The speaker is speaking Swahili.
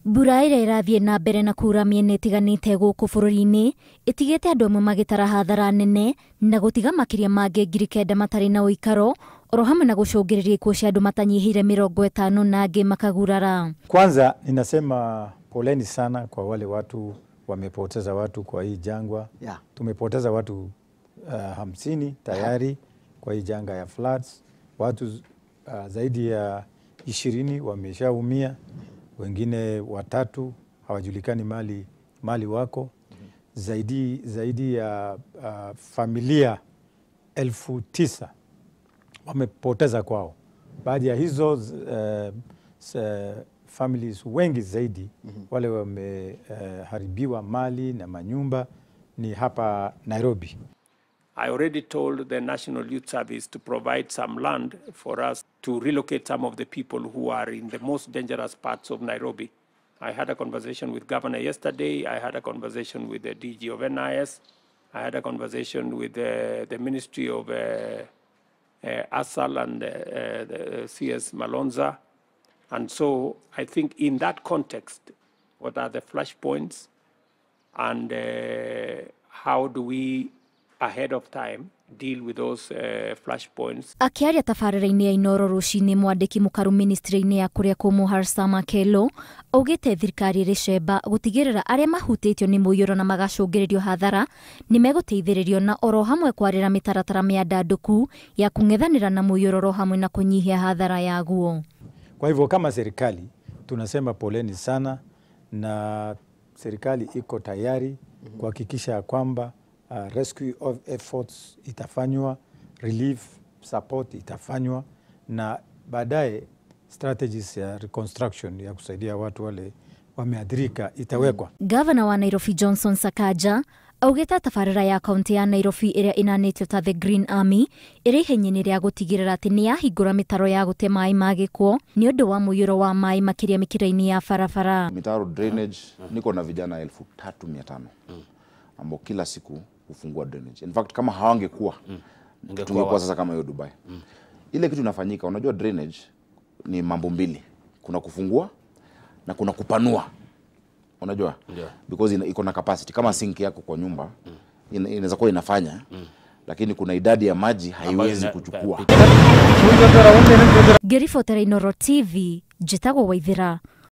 Mbura ĩrĩa ĩrathiĩ na mbere na kuura mĩena ĩtiganĩte gũkũ bũrũri-inĩ ĩtigĩte andũ amwe magĩtara hathara nene na gũtiga makĩria ma 9,000 matarĩ na ũikaro, oro hamwe na gũcũngĩrĩria ikuũ cia andũ matanyihĩire 50 na angĩ makagurara. Kwanza ninasema poleni sana kwa wale watu wamepoteza watu kwa hii jangwa. Tumepoteza watu 50 tayari kwa hii janga ya floods. Watu zaidi ya 20 wameshaumia, wengine 3 hawajulikani mali wako. Zaidi ya familia 9,000 wamepoteza kwao. Baadhi ya hizo families wengi zaidi wale wameharibiwa mali na manyumba ni hapa Nairobi. I already told the National Youth Service to provide some land for us to relocate some of the people who are in the most dangerous parts of Nairobi. I had a conversation with Governor yesterday. I had a conversation with the DG of NIS. I had a conversation with the Ministry of ASAL and the CS Malonza. And so I think in that context, what are the flashpoints and how do we ahead of time deal with those flashpoints? Akiaria tabarĩra-inĩ ya Inooro rũcinĩ, mwandĩki mũkaru ministry-inĩ ya kũrĩa kũmũ Harsa Makelo augĩte thirikari ĩrĩ cemba gũtigĩrĩra arĩa mahutĩtio nĩ mũiyũro na magacũngĩrĩrio hathara nĩ megũteithĩrĩrio na oro hamwe kwarĩra mĩtaratara mĩandandũku ya kũng'ethanĩra na mũiyũro hamwe na kũnyihia hathara yaguo. Kwa hivyo kama serikali tunasema poleni sana, na serikali iko tayari kuhakikisha kwamba rescue efforts itafanywa, relief support itafanywa, na baadaye strategies ya reconstruction ya kusaidia watu wale wameathirika itawekwa. Governor wa Nairobi Johnson Sakaja augĩte tabarĩra ya kaunti ya Nairobi ĩrĩa inanĩtio ta The Green Army ĩrĩ ihenyainĩ rĩa gũtigĩrĩra atĩ nĩ yahingũra mĩtaro ya gũte maĩ ma gĩkuo nĩ ũndũ wa mũiyũro wa maĩ makĩria mĩkĩra-inĩ ya barabara. Mitaro drainage, niko na vijana 3,500 ambao kila siku hufungua drainage. In fact kama hawangekuwa tungekuwa sasa kama hiyo Dubai. Ile kitu inafanyika, unajua drainage ni mambo mbili. Kuna kufungua na kuna kupanua. Unajua? Because iko na capacity. Kama sink yako kwa nyumba inaweza kuwa inafanya, lakini kuna idadi ya maji haiwezi kuchukua. Gerifotera Inooro TV, Jitagwo Waithira.